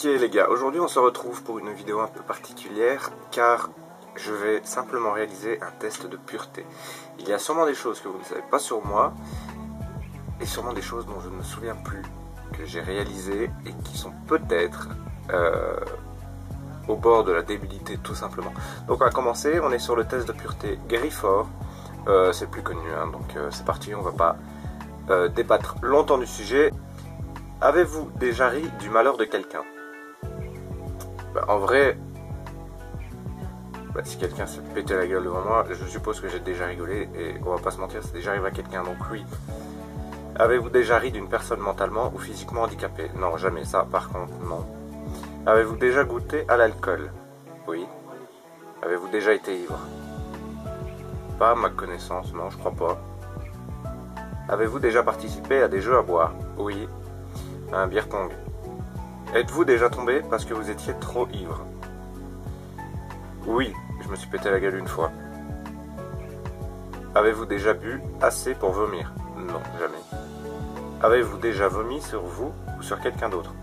Ok les gars, aujourd'hui on se retrouve pour une vidéo un peu particulière car je vais simplement réaliser un test de pureté. Il y a sûrement des choses que vous ne savez pas sur moi et sûrement des choses dont je ne me souviens plus que j'ai réalisées et qui sont peut-être au bord de la débilité tout simplement. Donc on va commencer, on est sur le test de pureté Grifford, c'est le plus connu hein, donc c'est parti, on va pas débattre longtemps du sujet. Avez-vous déjà ri du malheur de quelqu'un? En vrai, si quelqu'un s'est pété la gueule devant moi, je suppose que j'ai déjà rigolé et on va pas se mentir, c'est déjà arrivé à quelqu'un, donc oui. Avez-vous déjà ri d'une personne mentalement ou physiquement handicapée? Non, jamais, ça par contre, non. Avez-vous déjà goûté à l'alcool? Oui. Avez-vous déjà été ivre? Pas à ma connaissance, non, je crois pas. Avez-vous déjà participé à des jeux à boire? Oui. Un beer pong. Êtes-vous déjà tombé parce que vous étiez trop ivre? Oui, je me suis pété la gueule une fois. Avez-vous déjà bu assez pour vomir? Non, jamais. Avez-vous déjà vomi sur vous ou sur quelqu'un d'autre?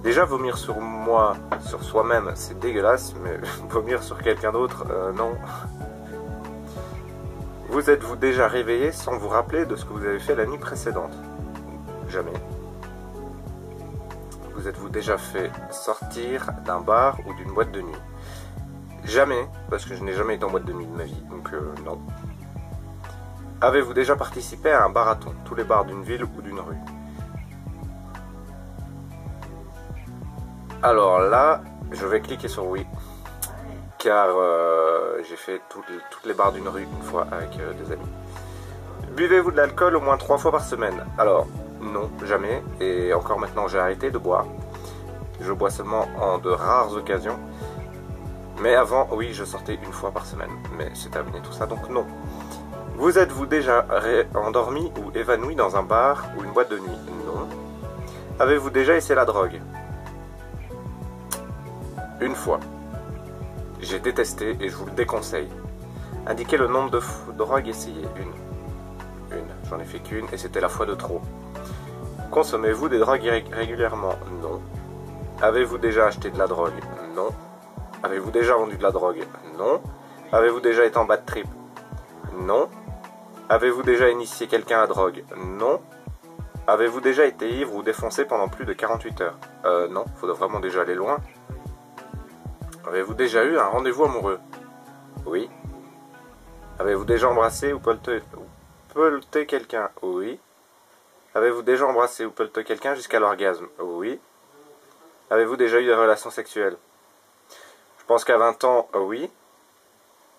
Déjà vomir sur moi, sur soi-même, c'est dégueulasse, mais vomir sur quelqu'un d'autre, non. Vous êtes-vous déjà réveillé sans vous rappeler de ce que vous avez fait la nuit précédente? Jamais. Vous êtes-vous déjà fait sortir d'un bar ou d'une boîte de nuit? Jamais, parce que je n'ai jamais été en boîte de nuit de ma vie, donc non. Avez-vous déjà participé à un marathon, tous les bars d'une ville ou d'une rue? Alors là, je vais cliquer sur oui, car j'ai fait toutes les bars d'une rue une fois avec des amis. Buvez-vous de l'alcool au moins 3 fois par semaine? Alors, non, jamais, et encore maintenant j'ai arrêté de boire. Je bois seulement en de rares occasions. Mais avant, oui, je sortais une fois par semaine. Mais c'est terminé tout ça, donc non. Vous êtes-vous déjà endormi ou évanoui dans un bar ou une boîte de nuit? Non. Avez-vous déjà essayé la drogue? Une fois. J'ai détesté et je vous le déconseille. Indiquez le nombre de drogues essayées. Une. J'en ai fait qu'une et c'était la fois de trop. Consommez-vous des drogues régulièrement? Non. Avez-vous déjà acheté de la drogue? Non. Avez-vous déjà vendu de la drogue? Non. Avez-vous déjà été en bad trip? Non. Avez-vous déjà initié quelqu'un à la drogue? Non. Avez-vous déjà été ivre ou défoncé pendant plus de 48 heures? Non, faudrait vraiment déjà aller loin. Avez-vous déjà eu un rendez-vous amoureux? Oui. Avez-vous déjà embrassé ou pelleté quelqu'un? Oui. Avez-vous déjà embrassé ou pelleté quelqu'un jusqu'à l'orgasme? Oui. Avez-vous déjà eu des relations sexuelles? Je pense qu'à 20 ans, oui.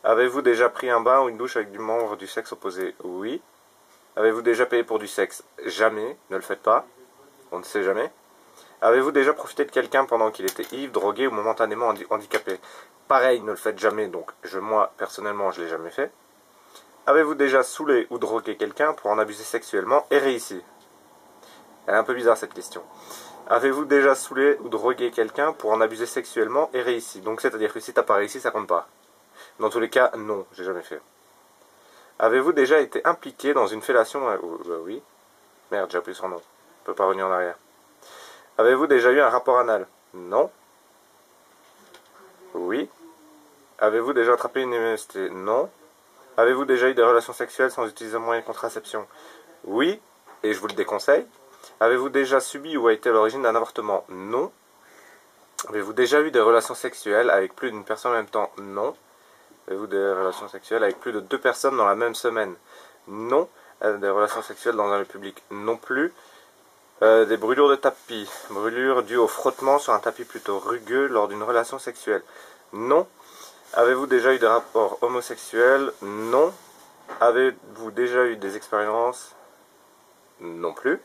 Avez-vous déjà pris un bain ou une douche avec du membre du sexe opposé? Oui. Avez-vous déjà payé pour du sexe? Jamais, ne le faites pas. On ne sait jamais. Avez-vous déjà profité de quelqu'un pendant qu'il était ivre, drogué ou momentanément handicapé? Pareil, ne le faites jamais, donc moi, personnellement, je ne l'ai jamais fait. Avez-vous déjà saoulé ou drogué quelqu'un pour en abuser sexuellement et réussi? Elle est un peu bizarre cette question. Avez-vous déjà saoulé ou drogué quelqu'un pour en abuser sexuellement et réussi? Donc c'est-à-dire que si t'as pas réussi, ça compte pas. Dans tous les cas, non, j'ai jamais fait. Avez-vous déjà été impliqué dans une fellation? Oui. Merde, j'ai appuyé sur non. Je peux pas revenir en arrière. Avez-vous déjà eu un rapport anal? Non. Oui. Avez-vous déjà attrapé une MST? Non. Avez-vous déjà eu des relations sexuelles sans utiliser un moyen de contraception? Oui, et je vous le déconseille. Avez-vous déjà subi ou été à l'origine d'un avortement? Non. Avez-vous déjà eu des relations sexuelles avec plus d'une personne en même temps? Non. Avez-vous des relations sexuelles avec plus de 2 personnes dans la même semaine? Non. Des relations sexuelles dans un lieu public? Non plus. Des brûlures de tapis. Brûlures dues au frottement sur un tapis plutôt rugueux lors d'une relation sexuelle? Non. Avez-vous déjà eu des rapports homosexuels? Non. Avez-vous déjà eu des expériences? Non plus.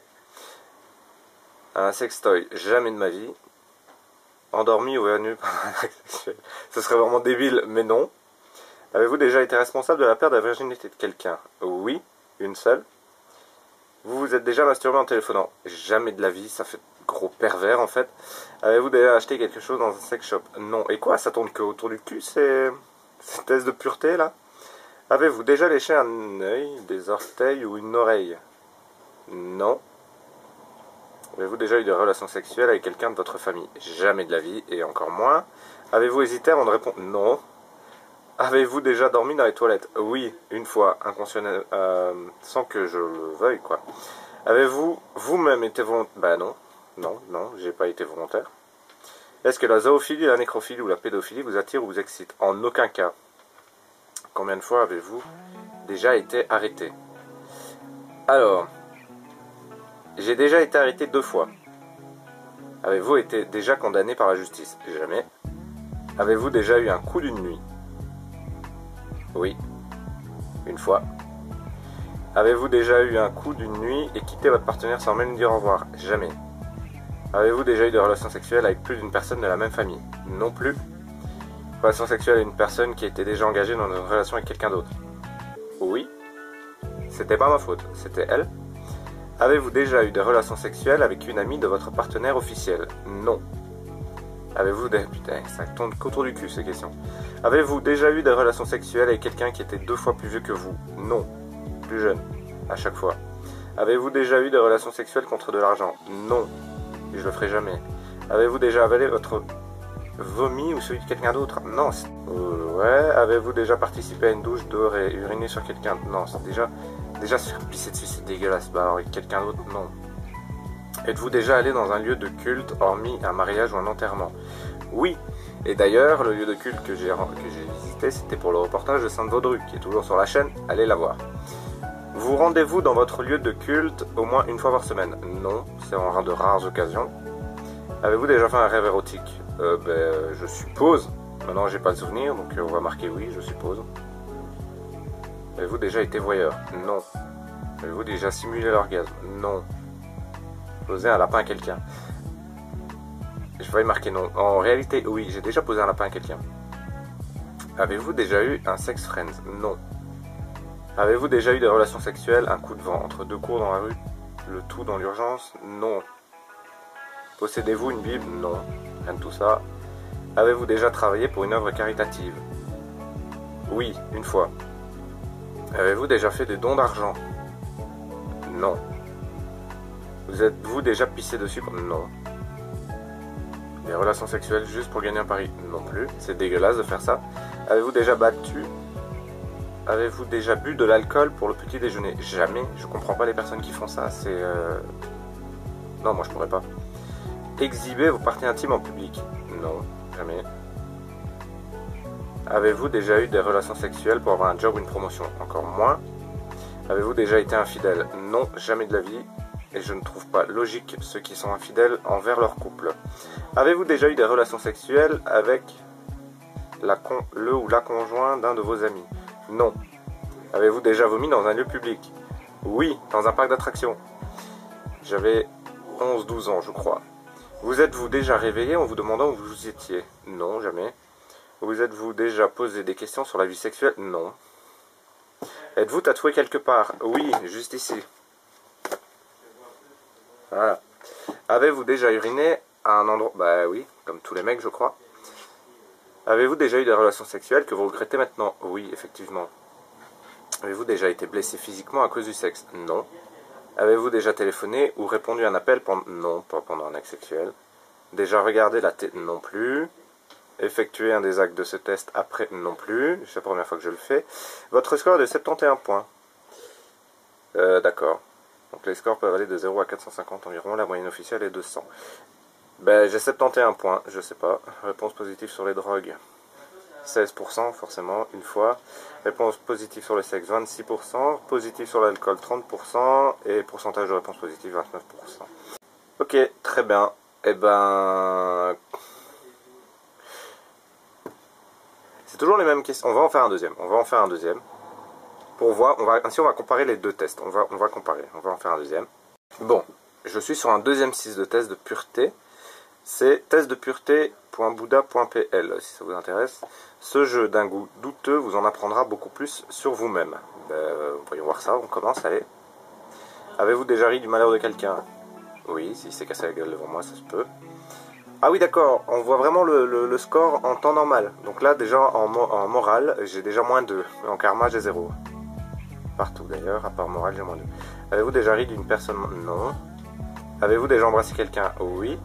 Un sextoy? Jamais de ma vie. Endormi ou évanoui par un acte sexuel? Ce serait vraiment débile, mais non. Avez-vous déjà été responsable de la perte de la virginité de quelqu'un? Oui, une seule. Vous vous êtes déjà masturbé en téléphonant? Jamais de la vie, ça fait gros pervers en fait. Avez-vous déjà acheté quelque chose dans un sex shop? Non. Et quoi, ça tourne que autour du cul, ces tests de pureté là? Avez-vous déjà léché un œil, des orteils ou une oreille? Non. Avez-vous déjà eu des relations sexuelles avec quelqu'un de votre famille? Jamais de la vie, et encore moins. Avez-vous hésité avant de répondre? Non. Avez-vous déjà dormi dans les toilettes? Oui, une fois, inconsciemment, sans que je le veuille, quoi. Avez-vous vous-même été volontaire? Bah non, non, j'ai pas été volontaire. Est-ce que la zoophilie, la nécrophilie ou la pédophilie vous attire ou vous excite? En aucun cas. Combien de fois avez-vous déjà été arrêté? Alors, j'ai déjà été arrêté 2 fois. Avez-vous été déjà condamné par la justice? Jamais. Avez-vous déjà eu un coup d'une nuit? Oui, une fois. Avez-vous déjà eu un coup d'une nuit et quitté votre partenaire sans même lui dire au revoir? Jamais. Avez-vous déjà eu des relations sexuelles avec plus d'une personne de la même famille? Non plus. Relation sexuelle avec une personne qui était déjà engagée dans une relation avec quelqu'un d'autre? Oui. C'était pas ma faute, c'était elle. Avez-vous déjà eu des relations sexuelles avec une amie de votre partenaire officiel? Non. Avez-vous des... Putain, ça tourne qu'autour du cul ces questions. Avez-vous déjà eu des relations sexuelles avec quelqu'un qui était 2 fois plus vieux que vous? Non. Plus jeune, à chaque fois. Avez-vous déjà eu des relations sexuelles contre de l'argent? Non. Et je le ferai jamais. Avez-vous déjà avalé votre vomi ou celui de quelqu'un d'autre? Non. Ouais. Avez-vous déjà participé à une douche dehors et uriné sur quelqu'un? Non. C'est déjà se faire pisser dessus, c'est dégueulasse. Bah alors avec quelqu'un d'autre, non. Êtes-vous déjà allé dans un lieu de culte, hormis un mariage ou un enterrement? Oui. Et d'ailleurs, le lieu de culte que j'ai visité, c'était pour le reportage de Sainte-Vaudru, qui est toujours sur la chaîne. Allez la voir. Vous rendez-vous dans votre lieu de culte au moins une fois par semaine? Non, c'est en de rares occasions. Avez-vous déjà fait un rêve érotique? Je suppose. Maintenant, j'ai pas le souvenir, donc on va marquer oui, je suppose. Avez-vous déjà été voyeur? Non. Avez-vous déjà simulé l'orgasme? Non. Poser un lapin à quelqu'un? Je vais marquer non. En réalité, oui, j'ai déjà posé un lapin à quelqu'un. Avez-vous déjà eu un sex friend? Non. Avez-vous déjà eu des relations sexuelles, un coup de vent entre 2 cours dans la rue, le tout dans l'urgence? Non. Possédez-vous une Bible? Non. Rien de tout ça. Avez-vous déjà travaillé pour une œuvre caritative? Oui, une fois. Avez-vous déjà fait des dons d'argent? Non. Vous êtes-vous déjà pissé dessus? Non. Des relations sexuelles juste pour gagner un pari? Non plus. C'est dégueulasse de faire ça. Avez-vous déjà battu? Avez-vous déjà bu de l'alcool pour le petit déjeuner? Jamais. Je comprends pas les personnes qui font ça. C'est... Non, moi je pourrais pas. Exhiber vos parties intimes en public? Non, jamais. Avez-vous déjà eu des relations sexuelles pour avoir un job ou une promotion? Encore moins. Avez-vous déjà été infidèle? Non, jamais de la vie. Et je ne trouve pas logique ceux qui sont infidèles envers leur couple. Avez-vous déjà eu des relations sexuelles avec le ou la conjoint d'un de vos amis? Non. Avez-vous déjà vomi dans un lieu public? Oui, dans un parc d'attractions. J'avais 11-12 ans, je crois. Vous êtes-vous déjà réveillé en vous demandant où vous étiez? Non, jamais. Vous êtes-vous déjà posé des questions sur la vie sexuelle? Non. Êtes-vous tatoué quelque part? Oui, juste ici. Voilà. Avez-vous déjà uriné à un endroit? Bah oui, comme tous les mecs, je crois. Avez-vous déjà eu des relations sexuelles que vous regrettez maintenant? Oui, effectivement. Avez-vous déjà été blessé physiquement à cause du sexe? Non. Avez-vous déjà téléphoné ou répondu à un appel pendant... Non, pas pendant un acte sexuel. Déjà regardé la télé? Non plus. Effectué un des actes de ce test après? Non plus. C'est la première fois que je le fais. Votre score est de 71 points. D'accord. Donc les scores peuvent aller de 0 à 450 environ. La moyenne officielle est de 100. Ben, j'ai 71 points, je sais pas. Réponse positive sur les drogues, 16%, forcément, une fois. Réponse positive sur le sexe, 26%. Positive sur l'alcool, 30%. Et pourcentage de réponse positive, 29%. Ok, très bien. Eh ben... c'est toujours les mêmes questions. On va en faire un deuxième. Pour voir, ainsi on va comparer les deux tests. On va comparer, on va en faire un deuxième. Bon, je suis sur un deuxième site de test de pureté. C'est testdepureté.bouddha.pl si ça vous intéresse. Ce jeu d'un goût douteux vous en apprendra beaucoup plus sur vous-même. Voyons voir ça, on commence, allez. Avez-vous déjà ri du malheur de quelqu'un? Oui, si c'est cassé la gueule devant moi, ça se peut. Ah oui, d'accord, on voit vraiment le score en temps normal. Donc là, déjà, en morale, j'ai déjà moins 2. En karma, j'ai 0. Partout d'ailleurs, à part morale, j'ai moins 2. Avez-vous déjà ri d'une personne? Non. Avez-vous déjà embrassé quelqu'un? Oui.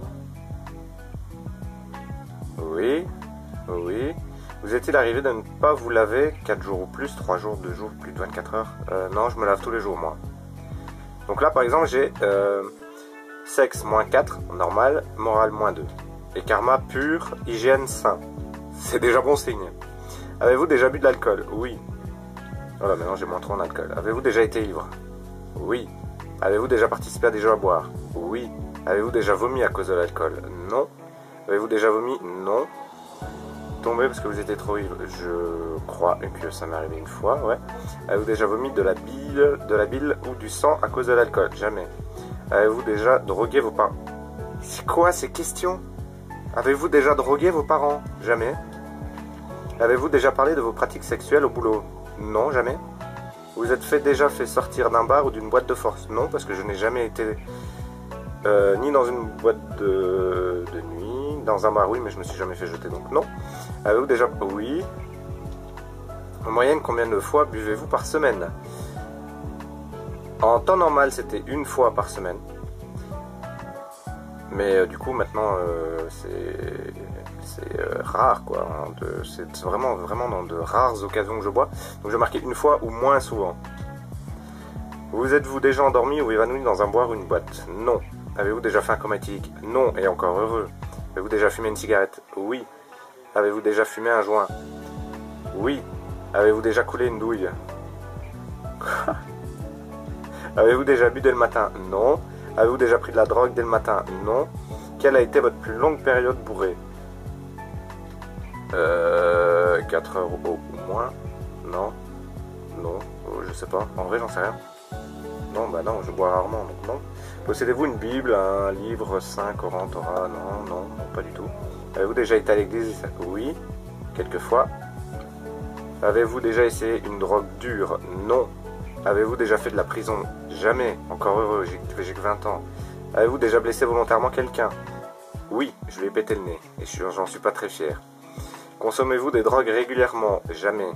Oui. Oui. Vous est-il arrivé de ne pas vous laver 4 jours ou plus, 3 jours, 2 jours, plus de 24 heures? Non, je me lave tous les jours, moi. Donc là, par exemple, j'ai sexe moins 4, normal, morale moins 2. Et karma pur, hygiène sain. C'est déjà bon signe. Avez-vous déjà bu de l'alcool? Oui. Voilà, maintenant j'ai moins 3 en alcool. Avez-vous déjà été ivre? Oui. Avez-vous déjà participé à des jeux à boire? Oui. Avez-vous déjà vomi à cause de l'alcool? Non. Avez-vous déjà vomi? Non. Tombé parce que vous étiez trop ivre? Je crois que ça m'est arrivé une fois, ouais. Avez-vous déjà vomi de la bile ou du sang à cause de l'alcool? Jamais. Avez-vous déjà drogué vos parents? C'est quoi ces questions? Avez-vous déjà drogué vos parents? Jamais. Avez-vous déjà parlé de vos pratiques sexuelles au boulot? Non, jamais. Vous êtes déjà fait sortir d'un bar ou d'une boîte de force? Non, parce que je n'ai jamais été ni dans une boîte de nuit, dans un bar oui, mais je me suis jamais fait jeter, donc non. Avez-vous déjà... Oui. En moyenne, combien de fois buvez-vous par semaine? En temps normal, c'était une fois par semaine. Mais du coup, maintenant, c'est rare, quoi. C'est vraiment dans de rares occasions que je bois. Donc, je marquais une fois ou moins souvent. Vous êtes-vous déjà endormi ou évanoui dans un bar ou une boîte? Non. Avez-vous déjà fait un comatique? Non, et encore heureux. Avez-vous déjà fumé une cigarette? Oui. Avez-vous déjà fumé un joint? Oui. Avez-vous déjà coulé une douille? Avez-vous déjà bu dès le matin? Non. Avez-vous déjà pris de la drogue dès le matin? Non. Quelle a été votre plus longue période bourrée? 4 heures au moins? Non. Non, je sais pas. En vrai, j'en sais rien. Non, bah non, je bois rarement, donc non. Possédez-vous une Bible, un livre, saint, Coran, Torah? Non, non, non, pas du tout. Avez-vous déjà été à l'église? Oui, quelquefois. Avez-vous déjà essayé une drogue dure? Non. Avez-vous déjà fait de la prison? Jamais. Encore heureux, j'ai que 20 ans. Avez-vous déjà blessé volontairement quelqu'un? Oui, je lui ai pété le nez, et j'en suis pas très fier. Consommez-vous des drogues régulièrement? Jamais.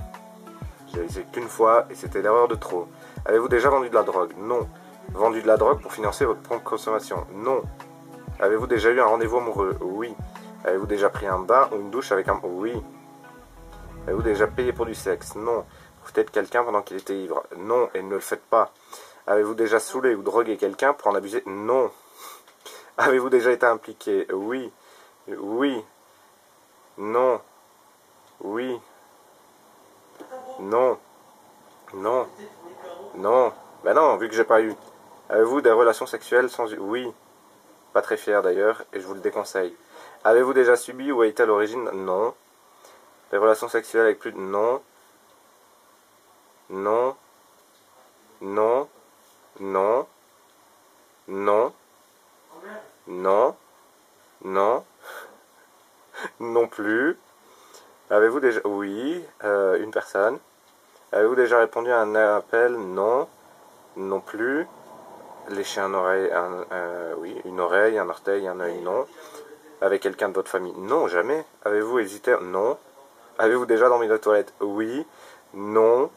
J'ai essayé qu'une fois, et c'était l'erreur de trop. Avez-vous déjà vendu de la drogue? Non. Vendu de la drogue pour financer votre propre consommation? Non. Avez-vous déjà eu un rendez-vous amoureux? Oui. Avez-vous déjà pris un bain ou une douche avec un... Oui. Avez-vous déjà payé pour du sexe? Non. Profitez de quelqu'un pendant qu'il était ivre? Non, et ne le faites pas. Avez-vous déjà saoulé ou drogué quelqu'un pour en abuser? Non. Avez-vous déjà été impliqué? Oui. Oui. Non. Oui. Non. Non. Non. Ben non, vu que j'ai pas eu. Avez-vous des relations sexuelles sans... Oui. Pas très fier d'ailleurs, et je vous le déconseille. Avez-vous déjà subi ou été à l'origine? Non. Des relations sexuelles avec plus de... Non. Non. Non. Non. Non. Non. Non. Non plus. Avez-vous déjà... Oui. Une personne. Avez-vous déjà répondu à un appel? Non. Non plus. Lécher un oreille, oui, une oreille, un orteil, un œil? Non. Avec quelqu'un de votre famille? Non, jamais. Avez-vous hésité? Non. Avez-vous déjà dormi dans la toilette? Oui. Non.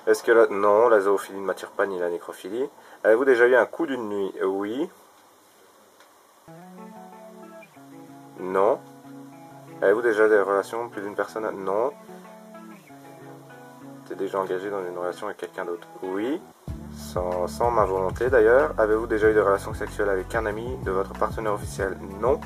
Est-ce que la... Non, la zoophilie ne m'attire pas, ni la nécrophilie. Avez-vous déjà eu un coup d'une nuit? Oui. Non. Avez-vous déjà des relations plus d'une personne? Non. T'es déjà engagé dans une relation avec quelqu'un d'autre? Oui. Sans ma volonté d'ailleurs. Avez-vous déjà eu des relations sexuelles avec un ami de votre partenaire officiel? Non.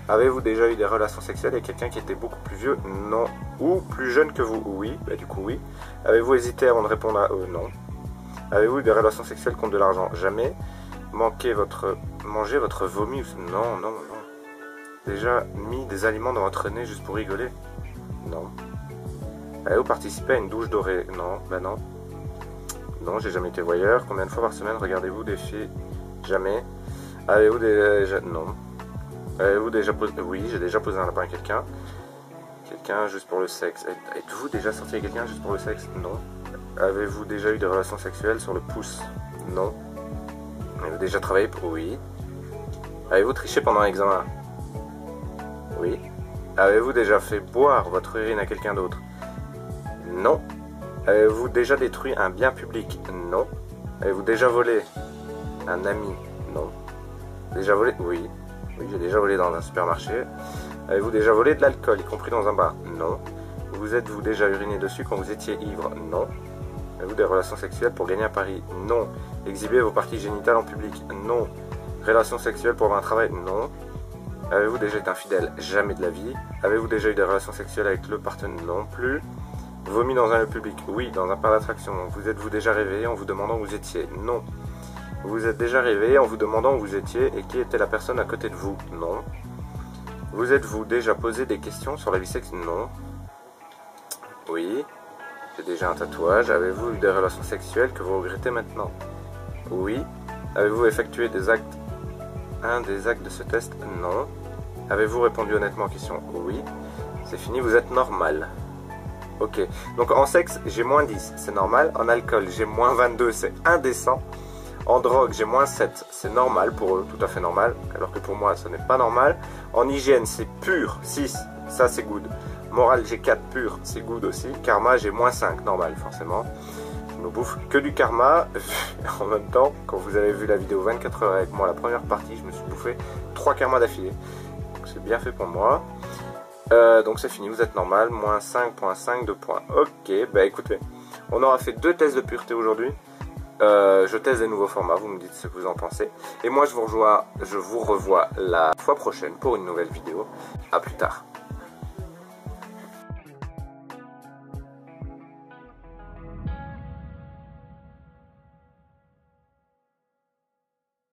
Avez-vous déjà eu des relations sexuelles avec quelqu'un qui était beaucoup plus vieux? Non. Ou plus jeune que vous? Oui. Bah du coup oui. Avez-vous hésité avant de répondre à eux? Non. Avez-vous eu des relations sexuelles contre de l'argent? Jamais. Manger votre vomi? Non, non, non. Déjà mis des aliments dans votre nez juste pour rigoler? Non. Avez-vous participé à une douche dorée? Non, bah non. Non, j'ai jamais été voyeur. Combien de fois par semaine regardez-vous des filles? Jamais. Avez-vous déjà... Non. Avez-vous déjà posé... Oui, j'ai déjà posé un lapin à quelqu'un. Quelqu'un juste pour le sexe. Êtes-vous déjà sorti avec quelqu'un juste pour le sexe? Non. Avez-vous déjà eu des relations sexuelles sur le pouce? Non. Avez-vous déjà travaillé pour... Oui. Avez-vous triché pendant l'examen? Oui. Avez-vous déjà fait boire votre urine à quelqu'un d'autre? Non. Avez-vous déjà détruit un bien public? Non. Avez-vous déjà volé un ami? Non. Déjà volé? Oui. Oui, j'ai déjà volé dans un supermarché. Avez-vous déjà volé de l'alcool, y compris dans un bar? Non. Vous êtes-vous déjà uriné dessus quand vous étiez ivre? Non. Avez-vous des relations sexuelles pour gagner un pari? Non. Exhiber vos parties génitales en public? Non. Relations sexuelles pour avoir un travail? Non. Avez-vous déjà été infidèle? Jamais de la vie. Avez-vous déjà eu des relations sexuelles avec le partenaire? Non plus. Vomi dans un lieu public? Oui, dans un parc d'attraction. Vous êtes-vous déjà réveillé en vous demandant où vous étiez? Non. Vous êtes déjà réveillé en vous demandant où vous étiez et qui était la personne à côté de vous? Non. Vous êtes-vous déjà posé des questions sur la vie sexuelle? Non. Oui. J'ai déjà un tatouage. Avez-vous eu des relations sexuelles que vous regrettez maintenant? Oui. Avez-vous effectué un des actes de ce test? Non. Avez-vous répondu honnêtement aux questions? Oui. C'est fini, vous êtes normal. Ok. Donc en sexe, j'ai moins 10, c'est normal. En alcool, j'ai moins 22, c'est indécent. En drogue, j'ai moins 7, c'est normal pour eux, tout à fait normal. Alors que pour moi, ce n'est pas normal. En hygiène, c'est pur, 6, ça c'est good. Morale, j'ai 4, pur, c'est good aussi. Karma, j'ai moins 5, normal forcément. Je me bouffe que du karma. En même temps, quand vous avez vu la vidéo 24 heures avec moi, la première partie, je me suis bouffé 3 karmas d'affilée. Donc c'est bien fait pour moi. Donc c'est fini, vous êtes normal, moins 5.5 de points. Ok, bah écoutez, on aura fait 2 tests de pureté aujourd'hui. Je teste des nouveaux formats, vous me dites ce que vous en pensez. Et moi je vous revois la fois prochaine pour une nouvelle vidéo. A plus tard.